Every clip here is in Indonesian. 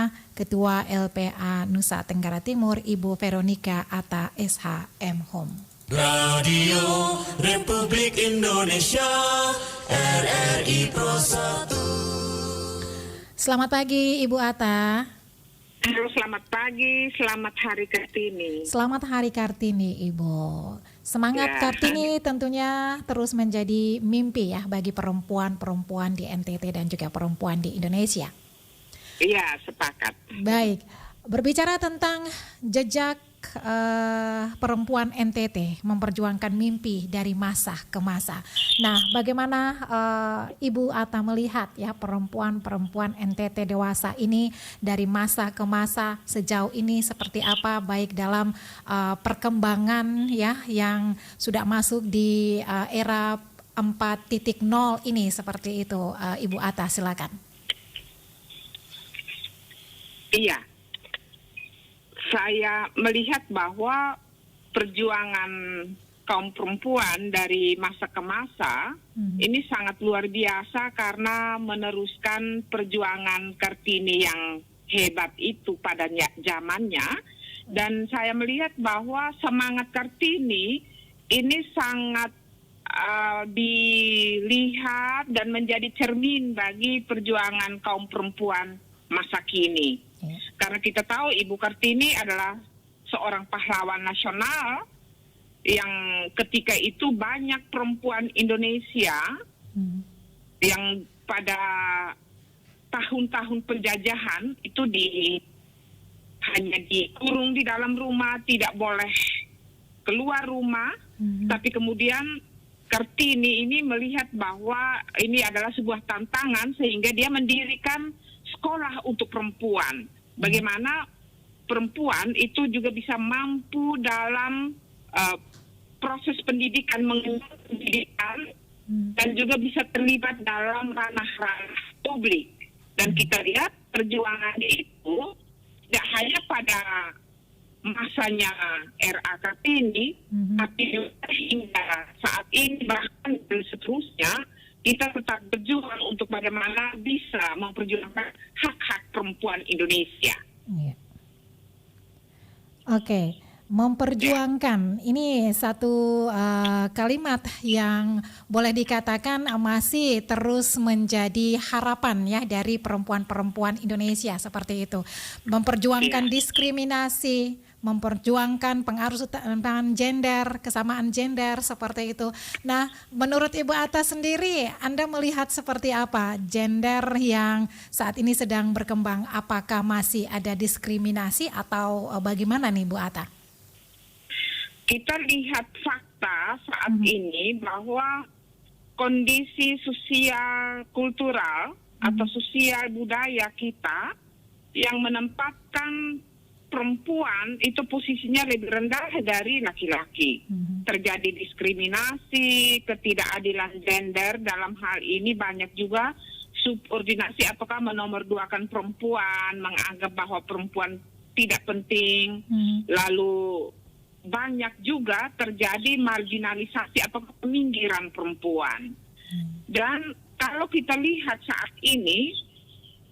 bersama Ketua LPA Nusa Tenggara Timur, Ibu Veronica Atta SH.M. Hum. Radio Republik Indonesia, RRI Pro 1. Selamat pagi Ibu Atta. Halo, selamat pagi, selamat Hari Kartini. Selamat Hari Kartini Ibu. Semangat Kartini tentunya terus menjadi mimpi ya bagi perempuan-perempuan di NTT dan juga perempuan di Indonesia. Iya, sepakat. Baik, berbicara tentang jejak perempuan NTT memperjuangkan mimpi dari masa ke masa. Nah, bagaimana Ibu Atta melihat ya perempuan-perempuan NTT dewasa ini dari masa ke masa sejauh ini seperti apa, baik dalam perkembangan ya yang sudah masuk di era 4.0 ini seperti itu, Ibu Atta, silakan. Iya. Saya melihat bahwa perjuangan kaum perempuan dari masa ke masa ini sangat luar biasa karena meneruskan perjuangan Kartini yang hebat itu pada zamannya. Dan saya melihat bahwa semangat Kartini ini sangat dilihat dan menjadi cermin bagi perjuangan kaum perempuan masa kini. Karena kita tahu Ibu Kartini adalah seorang pahlawan nasional yang ketika itu banyak perempuan Indonesia yang pada tahun-tahun penjajahan itu hanya dikurung di dalam rumah, tidak boleh keluar rumah, tapi kemudian Kartini ini melihat bahwa ini adalah sebuah tantangan sehingga dia mendirikan sekolah untuk perempuan. Bagaimana perempuan itu juga bisa mampu dalam proses pendidikan, dan juga bisa terlibat dalam ranah-ranah publik. Dan kita lihat perjuangan itu tidak hanya pada masanya RA Kartini, tapi juga hingga saat ini bahkan dan seterusnya kita tetap berjuang untuk bagaimana bisa memperjuangkan hak-hak perempuan Indonesia. Iya. Oke, memperjuangkan ini satu kalimat yang boleh dikatakan masih terus menjadi harapan ya dari perempuan-perempuan Indonesia seperti itu. Memperjuangkan diskriminasi, memperjuangkan pengaruhan gender, kesamaan gender seperti itu. Nah, menurut Ibu Atta sendiri, Anda melihat seperti apa gender yang saat ini sedang berkembang? Apakah masih ada diskriminasi atau bagaimana nih Bu Atta? Kita lihat fakta saat ini bahwa kondisi sosial kultural atau sosial budaya kita yang menempatkan perempuan itu posisinya lebih rendah dari laki-laki. Terjadi diskriminasi, ketidakadilan gender dalam hal ini, banyak juga subordinasi ataukah menomorduakan perempuan, menganggap bahwa perempuan tidak penting, lalu banyak juga terjadi marginalisasi atau peminggiran perempuan. Dan kalau kita lihat saat ini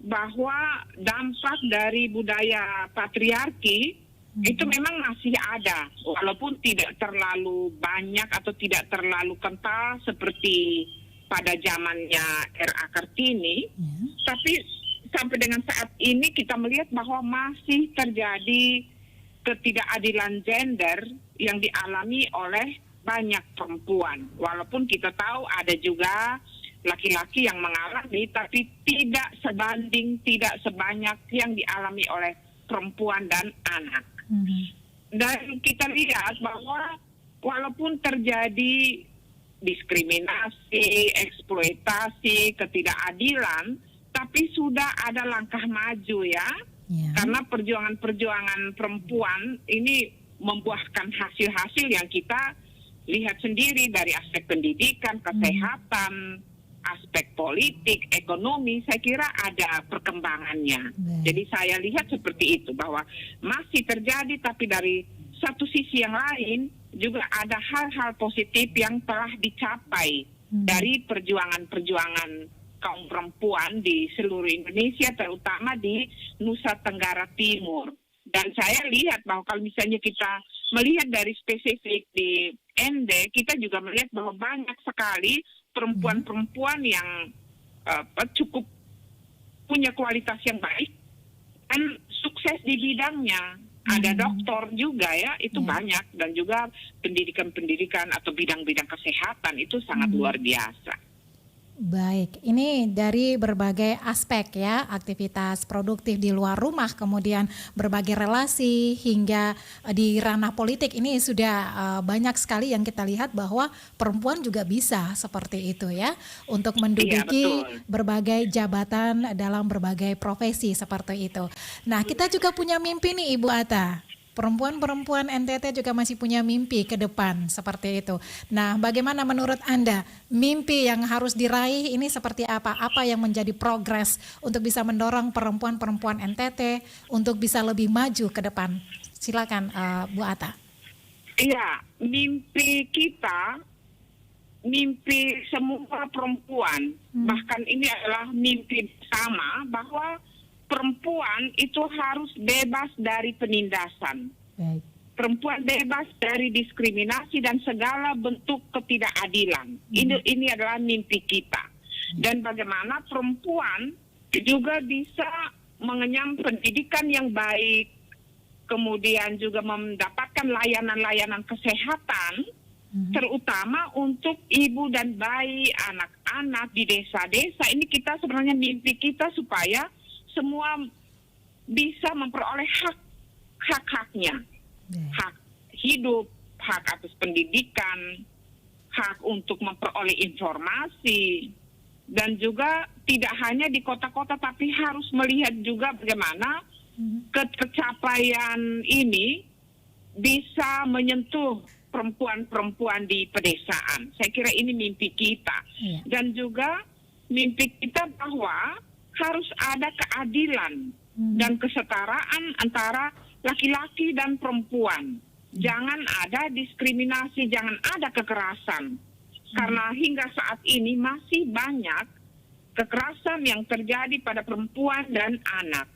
bahwa dampak dari budaya patriarki itu memang masih ada, walaupun tidak terlalu banyak atau tidak terlalu kental seperti pada zamannya RA Kartini, tapi sampai dengan saat ini kita melihat bahwa masih terjadi ketidakadilan gender yang dialami oleh banyak perempuan, walaupun kita tahu ada juga laki-laki yang mengalami, tapi tidak sebanding, tidak sebanyak yang dialami oleh perempuan dan anak. Dan kita lihat bahwa walaupun terjadi diskriminasi, eksploitasi, ketidakadilan, tapi sudah ada langkah maju ya. Karena perjuangan-perjuangan perempuan ini membuahkan hasil-hasil yang kita lihat sendiri dari aspek pendidikan, kesehatan, aspek politik, ekonomi, saya kira ada perkembangannya. Jadi saya lihat seperti itu, bahwa masih terjadi, tapi dari satu sisi yang lain juga ada hal-hal positif yang telah dicapai dari perjuangan-perjuangan kaum perempuan di seluruh Indonesia, terutama di Nusa Tenggara Timur. Dan saya lihat bahwa kalau misalnya kita melihat dari spesifik di ND, kita juga melihat bahwa banyak sekali perempuan-perempuan yang cukup punya kualitas yang baik dan sukses di bidangnya. Ada doktor juga ya, itu banyak, dan juga pendidikan-pendidikan atau bidang-bidang kesehatan itu sangat luar biasa. Baik, ini dari berbagai aspek ya, aktivitas produktif di luar rumah, kemudian berbagai relasi hingga di ranah politik ini sudah banyak sekali yang kita lihat bahwa perempuan juga bisa seperti itu ya, untuk menduduki berbagai jabatan dalam berbagai profesi seperti itu. Nah, kita juga punya mimpi nih Ibu Ata. Perempuan-perempuan NTT juga masih punya mimpi ke depan seperti itu. Nah, bagaimana menurut Anda mimpi yang harus diraih ini seperti apa? Apa yang menjadi progres untuk bisa mendorong perempuan-perempuan NTT untuk bisa lebih maju ke depan? Silakan Bu Ata. Iya, mimpi kita, mimpi semua perempuan, bahkan ini adalah mimpi bersama bahwa perempuan itu harus bebas dari penindasan. Baik. Perempuan bebas dari diskriminasi dan segala bentuk ketidakadilan. Ini adalah mimpi kita. Dan bagaimana perempuan juga bisa mengenyam pendidikan yang baik, kemudian juga mendapatkan layanan-layanan kesehatan, terutama untuk ibu dan bayi, anak-anak di desa-desa. Ini kita sebenarnya mimpi kita supaya semua bisa memperoleh hak-haknya, hak hidup, hak atas pendidikan, hak untuk memperoleh informasi, dan juga tidak hanya di kota-kota tapi harus melihat juga bagaimana kecapaian ini bisa menyentuh perempuan-perempuan di pedesaan. Saya kira ini mimpi kita. Dan juga mimpi kita bahwa harus ada keadilan dan kesetaraan antara laki-laki dan perempuan. Jangan ada diskriminasi, jangan ada kekerasan. Karena hingga saat ini masih banyak kekerasan yang terjadi pada perempuan dan anak.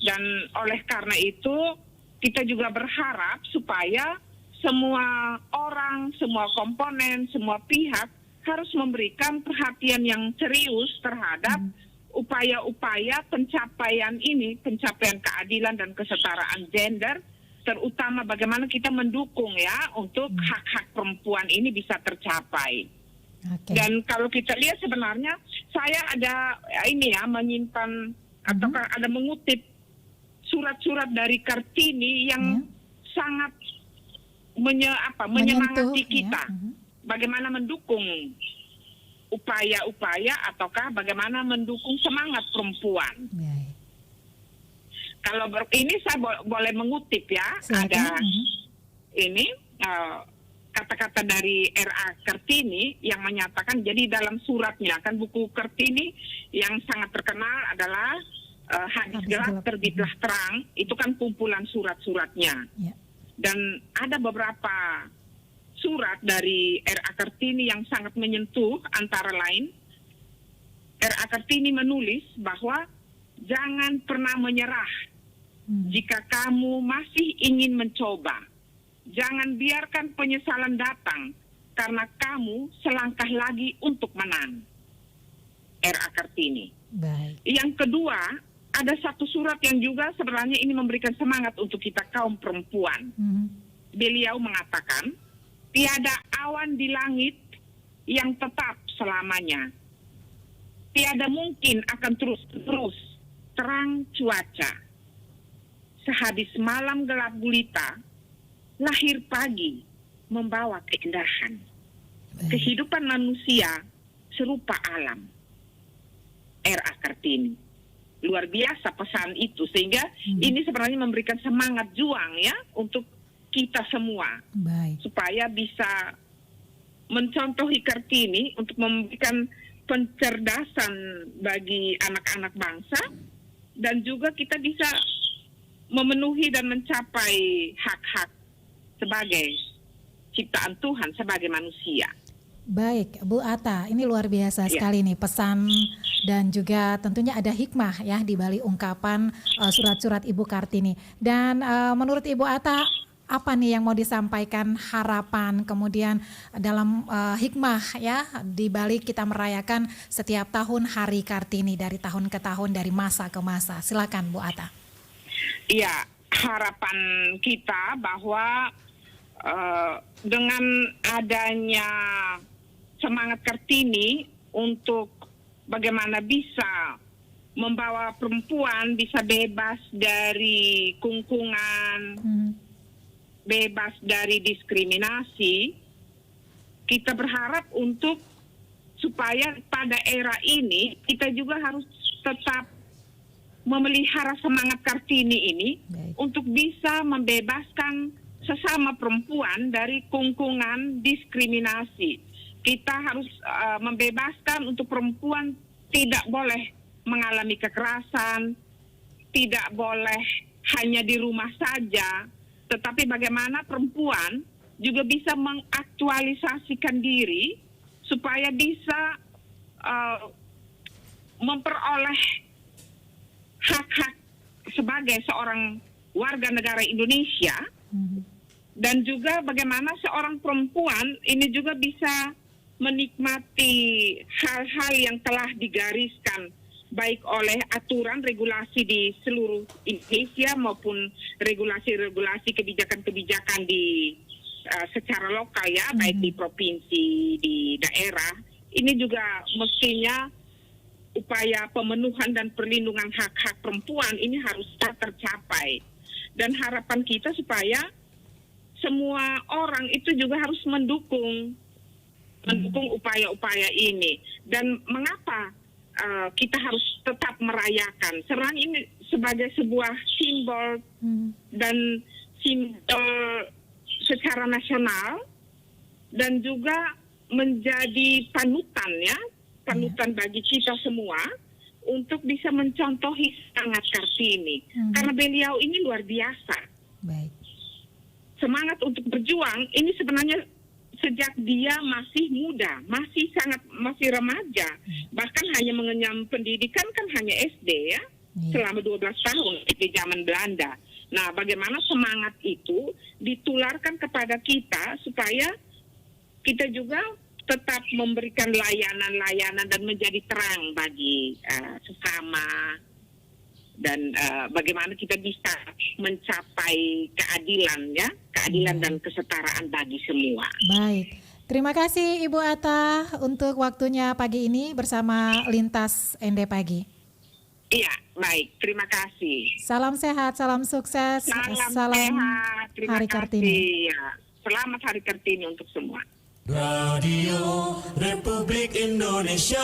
Dan oleh karena itu, kita juga berharap supaya semua orang, semua komponen, semua pihak harus memberikan perhatian yang serius terhadap upaya-upaya pencapaian ini, pencapaian keadilan dan kesetaraan gender, terutama bagaimana kita mendukung ya untuk hak-hak perempuan ini bisa tercapai. Dan kalau kita lihat sebenarnya saya ada ini ya menyimpan atau ada mengutip surat-surat dari Kartini yang sangat menyemangati kita. Bagaimana mendukung upaya-upaya ataukah bagaimana mendukung semangat perempuan. Kalau ini saya boleh mengutip ya. Ada ini kata-kata dari R.A. Kartini yang menyatakan, jadi dalam suratnya kan buku Kartini yang sangat terkenal adalah Hadis Gelap Terbitlah Terang, itu kan kumpulan surat-suratnya. Dan ada beberapa surat dari R.A. Kartini yang sangat menyentuh, antara lain R.A. Kartini menulis bahwa jangan pernah menyerah jika kamu masih ingin mencoba. Jangan biarkan penyesalan datang karena kamu selangkah lagi untuk menang. R.A. Kartini. Yang kedua, ada satu surat yang juga sebenarnya ini memberikan semangat untuk kita kaum perempuan. Beliau mengatakan, tiada awan di langit yang tetap selamanya. Tiada mungkin akan terus-terus terang cuaca. Sehabis malam gelap gulita, lahir pagi membawa keindahan. Kehidupan manusia serupa alam. R.A. Kartini. Luar biasa pesan itu, sehingga ini sebenarnya memberikan semangat juang ya untuk kita semua, supaya bisa mencontohi Kartini untuk memberikan pencerdasan bagi anak-anak bangsa, dan juga kita bisa memenuhi dan mencapai hak-hak sebagai ciptaan Tuhan, sebagai manusia. Baik, Bu Ata, ini luar biasa sekali nih pesan dan juga tentunya ada hikmah ya di balik ungkapan surat-surat Ibu Kartini. Dan menurut Ibu Ata, apa nih yang mau disampaikan harapan kemudian dalam hikmah ya di balik kita merayakan setiap tahun Hari Kartini dari tahun ke tahun, dari masa ke masa. Silakan Bu Ata. Iya, harapan kita bahwa dengan adanya semangat Kartini untuk bagaimana bisa membawa perempuan bisa bebas dari kungkungan, bebas dari diskriminasi, kita berharap untuk supaya pada era ini kita juga harus tetap memelihara semangat Kartini ini untuk bisa membebaskan sesama perempuan dari kungkungan diskriminasi. Kita harus membebaskan untuk perempuan tidak boleh mengalami kekerasan, tidak boleh hanya di rumah saja, tetapi bagaimana perempuan juga bisa mengaktualisasikan diri supaya bisa memperoleh hak-hak sebagai seorang warga negara Indonesia, dan juga bagaimana seorang perempuan ini juga bisa menikmati hal-hal yang telah digariskan baik oleh aturan regulasi di seluruh Indonesia maupun regulasi-regulasi kebijakan-kebijakan di secara lokal ya, baik di provinsi, di daerah. Ini juga mestinya upaya pemenuhan dan perlindungan hak-hak perempuan ini harus tercapai. Dan harapan kita supaya semua orang itu juga harus mendukung upaya-upaya ini. Dan mengapa kita harus tetap merayakan? Serang ini sebagai sebuah simbol dan simbol secara nasional dan juga menjadi panutan ya, panutan bagi kita semua untuk bisa mencontohi semangat Kartini. Karena beliau ini luar biasa. Baik. Semangat untuk berjuang ini sebenarnya sejak dia masih muda, masih remaja, bahkan hanya mengenyam pendidikan kan hanya SD ya, selama 12 tahun di zaman Belanda. Nah, bagaimana semangat itu ditularkan kepada kita supaya kita juga tetap memberikan layanan-layanan dan menjadi terang bagi sesama, dan bagaimana kita bisa mencapai keadilan ya, keadilan dan kesetaraan bagi semua. Baik, terima kasih Ibu Ata untuk waktunya pagi ini bersama Lintas ND Pagi. Iya, baik, terima kasih. Salam sehat, salam sukses, Salam sehat, terima Hari kasih. Kartini. Ya, selamat Hari Kartini untuk semua. Radio Republik Indonesia